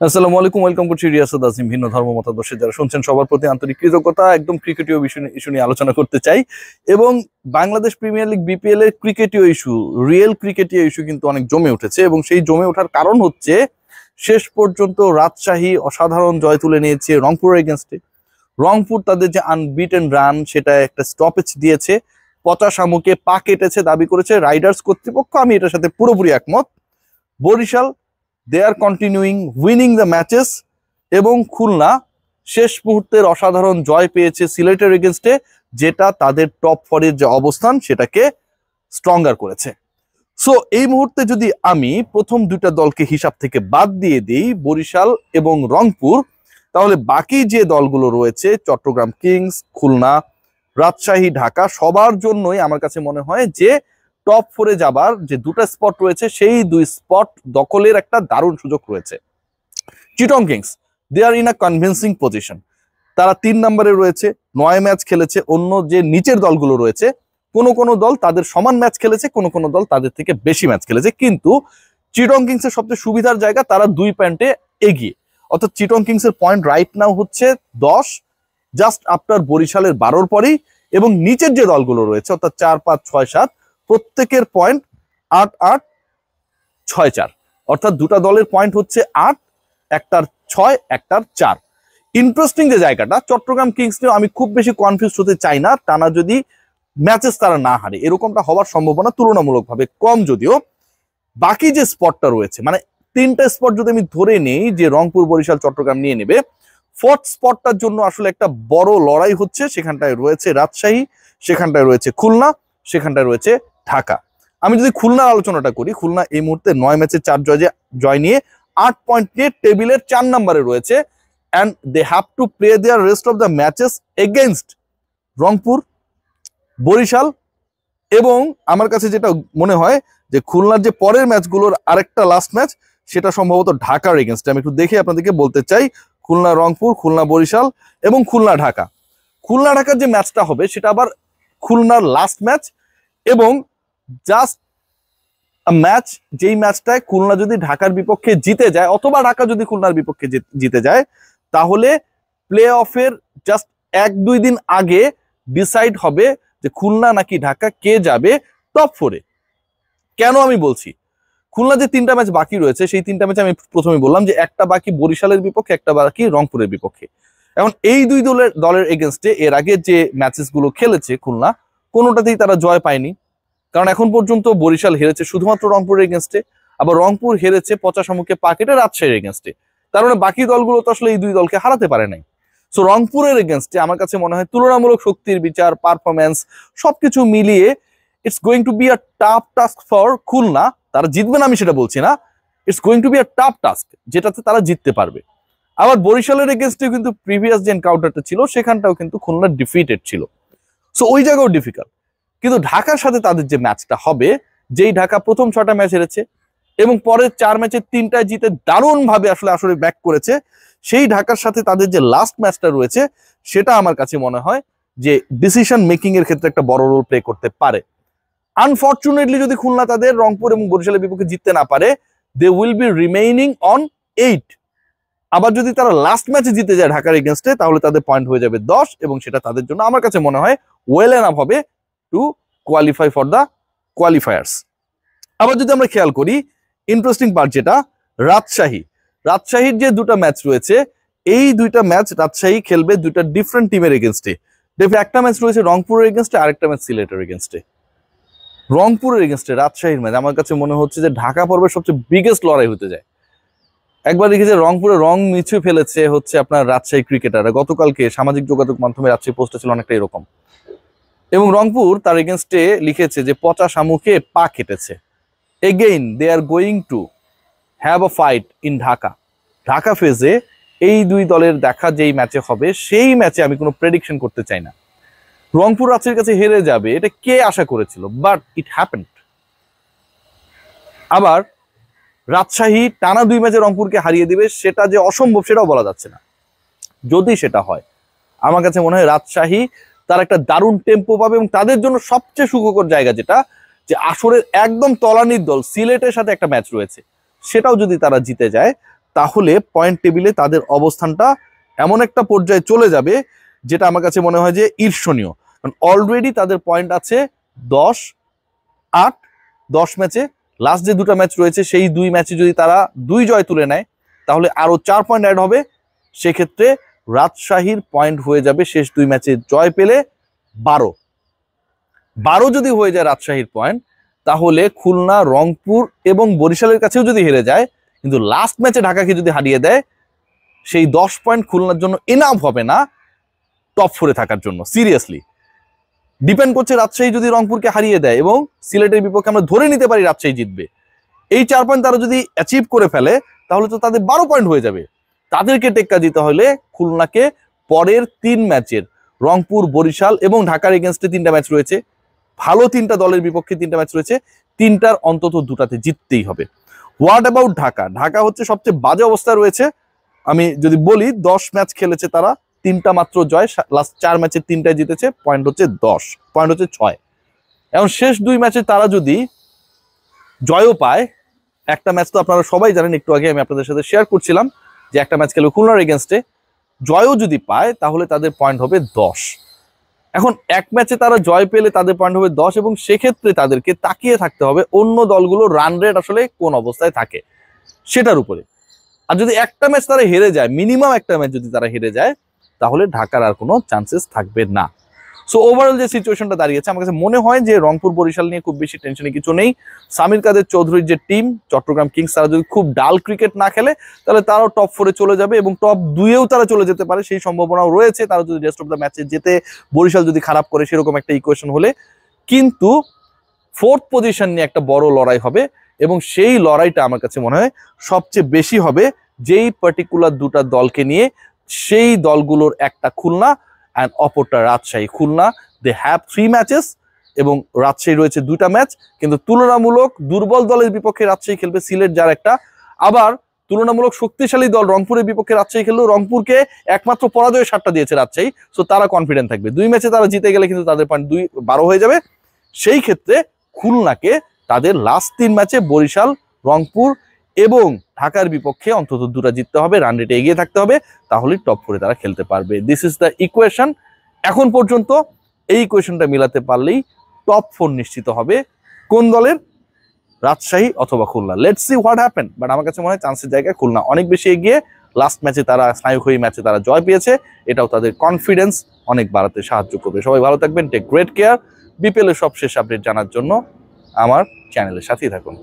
আসসালামু আলাইকুম, ওয়েলকাম করছি রিয়াসাত আজিম। ভিন্ন ধর্ম মতাদর্শে যারা শুনছেন সবার প্রতি আন্তরিক কৃতজ্ঞতা। একদম ক্রিকেটীয় ইস্যু নিয়ে আলোচনা করতে চাই এবং বাংলাদেশ প্রিমিয়ার লিগ বিপিএল এর ক্রিকেটীয় ইস্যু, রিয়েল ক্রিকেটীয় ইস্যু কিন্তু অনেক জমে উঠেছে এবং সেই জমে ওঠার কারণ হচ্ছে শেষ পর্যন্ত রাজশাহী অসাধারণ জয় তুলে নিয়েছে রংপুরের এগেনস্টে। রংপুর তাদের যে আনবিটেন রান সেটা একটা স্টপেজ দিয়েছে, পচা শামুকে পা কেটেছে দাবি করেছে রাইডার্স কর্তৃপক্ষ। আমি এটার সাথে পুরোপুরি একমত। বরিশাল দে আর কন্টিনিউইং উইনিং দ্য ম্যাচেস এবং খুলনা শেষ মুহূর্তের অসাধারণ জয় পেয়েছে সিলেটের এগেনস্টে, যেটা তাদের টপ ফোরের যে অবস্থান সেটাকে স্ট্রঙ্গার করেছে। সো এই মুহূর্তে যদি আমি প্রথম দুইটা দলকে হিসাব থেকে বাদ দিয়ে দিই, বরিশাল এবং রংপুর, তাহলে বাকি যে দলগুলো রয়েছে চট্টগ্রাম কিংস, খুলনা, রাজশাহী, ঢাকা, সবার জন্যই আমার কাছে মনে হয় যে টপ ফোরে যাবার যে দুটো স্পট রয়েছে সেই দুই স্পট দখলের একটা দারুণ সুযোগ রয়েছে। Chittagong Kings they are in a convincing position, তারা 3 নম্বরে রয়েছে, 9 ম্যাচ খেলেছে। অন্য যে নিচের দলগুলো রয়েছে কোনো দল তাদের সমান ম্যাচ খেলেছে, কোনো দল তাদের থেকে বেশি ম্যাচ খেলেছে, কিন্তু চিটং কিংস এর সবচেয়ে সুবিধার জায়গা তারা 2 পয়েন্টে এগিয়ে। অর্থাৎ চিটং কিংস এর পয়েন্ট রাইট নাও হচ্ছে 10, জাস্ট আফটার বরিশালের 12-র পরেই। এবং নিচের যে দলগুলো রয়েছে অর্থাৎ 4, 5, 6, 7 প্রত্যেকের পয়েন্ট 8, 8, 6, 4, অর্থাৎ দুটা দলের পয়েন্ট হচ্ছে 8, একটার 6, একটার 4। ইন্টারেস্টিং যে জায়গাটা, চট্টগ্রাম কিংস নিয়েও আমি খুব বেশি কনফিউজ হতে চাই না, টানা যদি ম্যাচেস তারা না হারে, এরকমটা হওয়ার সম্ভাবনা তুলনামূলকভাবে কম। যদিও বাকি যে স্পটটা রয়েছে, মানে 3টা স্পট যদি আমি ধরে নেই যে রংপুর, বরিশাল, চট্টগ্রাম নিয়ে নেবে, 4th স্পটটার জন্য আসলে একটা বড় লড়াই হচ্ছে। সেখানটায় রয়েছে রাজশাহী, সেখানটায় রয়েছে খুলনা, সেখানটায় রয়েছে ঢাকা। আমি যদি খুলনার আলোচনাটা করি, খুলনা এই মুহূর্তে 9 ম্যাচে 4 জয় নিয়ে 8 পয়েন্ট নিয়ে টেবিলের 4 নম্বরে রয়েছে। And they have to play their rest of the matches against Rangpur, Barishal এবং আমার কাছে যেটা মনে হয় যে খুলনার যে পরের ম্যাচগুলোর আরেকটা লাস্ট ম্যাচ সেটা সম্ভবত ঢাকার এগেইনস্টে। আমি একটু দেখে আপনাদেরকে বলতে চাই, খুলনা রংপুর, খুলনা বরিশাল এবং খুলনা ঢাকা। খুলনা ঢাকার যে ম্যাচটা হবে সেটা আবার খুলনার লাস্ট ম্যাচ এবং জাস্ট ম্যাচ, যেই ম্যাচটায় খুলনা যদি ঢাকার বিপক্ষে জিতে যায় অথবা ঢাকা যদি খুলনার বিপক্ষে জিতে যায়, তাহলে প্লে অফের জাস্ট 1-2 দিন আগে ডিসাইড হবে যে খুলনা নাকি ঢাকা কে যাবে টপ 4-এ। কেন আমি বলছি, খুলনা যে 3টা ম্যাচ বাকি রয়েছে সেই 3টা ম্যাচে আমি প্রথমে বললাম যে একটা বাকি বরিশালের বিপক্ষে, একটা বাকি রংপুরের বিপক্ষে। এখন এই দুই দলের এগেনস্টে এর আগে যে ম্যাচেস গুলো খেলেছে খুলনা, কোনোটাতেই তারা জয় পায়নি। কারণ এখন পর্যন্ত বরিশাল হেরেছে শুধুমাত্র রংপুরের এগেনস্টে, আবার রংপুর হেরেছে পচা শামুকে পা কেটে রাজশাহীর এগেনস্টে। তার মানে বাকি দলগুলো তো আসলে এই দুই দলকে হারাতে পারে নাই। সো রংপুরের এগেনস্টে আমার কাছে মনে হয় তুলনামূলক শক্তির বিচার, পারফরমেন্স সবকিছু মিলিয়ে it's going to be a tough task for Khulna. তারা জিতবে না আমি সেটা বলছি না, it's going to be a tough task যেটাতে তারা জিততে পারবে। আবার বরিশালের এগেনস্টেও কিন্তু প্রিভিয়াস যে এনকাউন্টারটা ছিল সেখানটাও কিন্তু খুলনা ডিফিটেড ছিল, সো ওই জায়গাও ডিফিকাল্ট। কিন্তু ঢাকার সাথে তাদের যে ম্যাচটা হবে, যেই ঢাকা প্রথম 6টা ম্যাচ হেরেছে এবং পরের 4 ম্যাচের 3টায় জিতে দারুণ ভাবে আসলে ব্যাক করেছে, সেই ঢাকার সাথে তাদের যে লাস্ট ম্যাচটা রয়েছে সেটা আমার কাছে মনে হয় যে ডিসিশন মেকিং এর ক্ষেত্রে একটা বড় রোল প্লে করতে পারে। আনফরচুনেটলি যদি খুলনা তাদের রংপুর এবং বরিশালের বিপক্ষে জিততে না পারে, they will be remaining on 8। আবার যদি তারা লাস্ট ম্যাচে জিতে যায় ঢাকার এগেনস্টে, তাহলে তাদের পয়েন্ট হয়ে যাবে 10 এবং সেটা তাদের জন্য আমার কাছে মনে হয় ওয়েল এনাফ হবে to qualify for the qualifiers. আবার যদি আমরা খেয়াল করি ইন্টারেস্টিং পার্ট যেটা, রাজশাহীর যে দুটো ম্যাচ রয়েছে, এই দুইটা ম্যাচ রাজশাহী খেলবে দুইটা ডিফারেন্ট টিমের এগেনস্টে। একটা ম্যাচ রয়েছে রংপুরের এগেনস্টে, আরেকটা ম্যাচ সিলেটের এগেনস্টে। রংপুরের এগেনস্টে রাজশাহীর ম্যাচ আমার কাছে মনে হচ্ছে যে ঢাকা পর্বের সবচেয়ে বিগেস্ট লড়াই হতে যায়। একবার দেখি যে রংপুরে রং মিছে ফেলেছে হচ্ছে আপনার রাজশাহী ক্রিকেটাররা। গতকালকে সামাজিক যোগাযোগ মাধ্যমে রাজশাহী পোস্টটা ছিল অনেকটা এরকম, এবং রংপুর তার এগেনস্টে লিখেছে যে পচা শামুকে পা কেটেছে। Again they are going to have a fight in Dhaka ফেজে। এই দুই দলের দেখা যেই ম্যাচে হবে সেই ম্যাচে আমি কোনো প্রেডিকশন করতে চাই না। রংপুর রাজশাহীর কাছে হেরে যাবে এটা কে আশা করেছিল, বাট ইট হ্যাপেন্ড। আবার রাজশাহী টানা 2 ম্যাচে রংপুরকে হারিয়ে দিবে সেটা যে অসম্ভব সেটাও বলা যাচ্ছে না। যদি সেটা হয় আমার কাছে মনে হয় রাজশাহী তার একটা দারুণ টেম্পো পাবে এবং তাদের জন্য সবচেয়ে সুখকর জায়গা যেটা, যে আসরের একদম তলানির দল সিলেটের সাথে একটা ম্যাচ রয়েছে, সেটাও যদি তারা জিতে যায় তাহলে পয়েন্ট টেবিলে তাদের অবস্থানটা এমন একটা পর্যায়ে চলে যাবে যেটা আমার কাছে মনে হয় যে ঈর্ষণীয়। কারণ অলরেডি তাদের পয়েন্ট আছে 10-8, 10 ম্যাচে। লাস্ট যে 2টা ম্যাচ রয়েছে সেই 2 ম্যাচে যদি তারা 2 জয় তুলে নেয় তাহলে আরো 4 পয়েন্ট অ্যাড হবে। সেক্ষেত্রে রাজশাহীর পয়েন্ট হয়ে যাবে শেষ 2 ম্যাচে জয় পেলে 12 যদি হয়ে যায় রাজশাহীর পয়েন্ট, তাহলে খুলনা, রংপুর এবং বরিশালের কাছেও যদি হেরে যায়, কিন্তু লাস্ট ম্যাচে ঢাকাকে যদি হারিয়ে দেয়, সেই 10 পয়েন্ট খুলনার জন্য এনাফ হবে না টপ 4-এ থাকার জন্য। সিরিয়াসলি ডিপেন্ড করছে রাজশাহী যদি রংপুরকে হারিয়ে দেয় এবং সিলেটের বিপক্ষে আমরা ধরে নিতে পারি রাজশাহী জিতবে, এই 4 পয়েন্ট তারা যদি অ্যাচিভ করে ফেলে তাহলে তো তাদের 12 পয়েন্ট হয়ে যাবে। তাদেরকে টেক্কা দিতে হলে খুলনাকে পরের 3 ম্যাচের রংপুর, বরিশাল এবং ঢাকার এগেনস্টে 3টা ম্যাচ রয়েছে, ভালো 3টা দলের বিপক্ষে 3টা ম্যাচ রয়েছে, 3টার অন্তত 2টাতে জিততেই হবে। What about Dhaka? ঢাকা হচ্ছে সবচেয়ে বাজে অবস্থায় রয়েছে। আমি যদি বলি 10 ম্যাচ খেলেছে তারা, 3টা মাত্র জয়, লাস্ট 4 ম্যাচে 3টায় জিতেছে, পয়েন্ট হচ্ছে 10, পয়েন্ট হচ্ছে 6। এখন শেষ 2 ম্যাচে তারা যদি জয়ও পায়, একটা ম্যাচ তো আপনারা সবাই জানেন, একটু আগে আমি আপনাদের সাথে শেয়ার করছিলাম যে একটা ম্যাচ খেলবে খুলনার এগেনস্টে, জয়ও যদি পায় তাহলে তাদের পয়েন্ট হবে 10। এখন এক ম্যাচে তারা জয় পেলে তাদের পয়েন্ট হবে 10 এবং সেক্ষেত্রে তাদেরকে তাকিয়ে থাকতে হবে অন্য দলগুলোর রান রেট আসলে কোন অবস্থায় থাকে সেটার উপরে। আর যদি একটা ম্যাচ তারা হেরে যায়, মিনিমাম একটা ম্যাচ যদি তারা হেরে যায়, তাহলে ঢাকার আর কোনো চান্সেস থাকবে না। সো ওভারঅল যে সিচুয়েশনটা দাঁড়িয়েছে, আমার কাছে মনে হয় যে রংপুর, বরিশাল নিয়ে খুব বেশি টেনশনে কিছু নেই। সামির কাদের চৌধুরীর যে টিম চট্টগ্রাম কিংস, তারা যদি খুব ডাল ক্রিকেট না খেলে তাহলে তারাও টপ 4-এ চলে যাবে এবং টপ 2-এও তারা চলে যেতে পারে, সেই সম্ভাবনাও রয়েছে। তারা যদি রেস্ট অফ দ্য ম্যাচে যেতে বরিশাল যদি খারাপ করে, সেরকম একটা ইকুয়েশন হলে, কিন্তু 4th পজিশন নিয়ে একটা বড় লড়াই হবে এবং সেই লড়াইটা আমার কাছে মনে হয় সবচেয়ে বেশি হবে যেই পার্টিকুলার 2টা দলকে নিয়ে। সেই দলগুলোর একটা খুলনা অ্যান্ড অপরটা Rajshahi. Khulna they have 3 matches এবং রাজশাহী রয়েছে 2টা ম্যাচ, কিন্তু তুলনামূলক দুর্বল দলের বিপক্ষে রাজশাহী খেলবে, সিলেট যার একটা। আবার তুলনামূলক শক্তিশালী দল রংপুরের বিপক্ষে রাজশাহী খেললেও রংপুরকে একমাত্র পরাজয় 7টা দিয়েছে রাজশাহী, সো তারা কনফিডেন্ট থাকবে। 2 ম্যাচে তারা জিতে গেলে কিন্তু তাদের পয়েন্ট 12 হয়ে যাবে। সেই ক্ষেত্রে খুলনাকে তাদের লাস্ট 3 ম্যাচে বরিশাল, রংপুর এবং ঢাকার বিপক্ষে অন্তত 2টা জিততে হবে, রান রেটে এগিয়ে থাকতে হবে, তাহলে টপ 4-এ তারা খেলতে পারবে। This is the equation. এখন পর্যন্ত এই ইকুয়েশনটা মিলাতে পারলেই টপ 4 নিশ্চিত হবে কোন দলের? রাজশাহী অথবা Khulna. Let's see what happen. But আমার কাছে মনে হয় চান্সের জায়গায় খুলনা অনেক বেশি এগিয়ে। লাস্ট ম্যাচে তারা স্নায়ুক্ষয়ী ম্যাচে তারা জয় পেয়েছে, এটাও তাদের কনফিডেন্স অনেক বাড়াতে সাহায্য করবে। সবাই ভালো থাকবেন, টেক গ্রেট কেয়ার। বিপিএল এর সবশেষ আপডেট জানার জন্য আমার চ্যানেলের সাথেই থাকুন।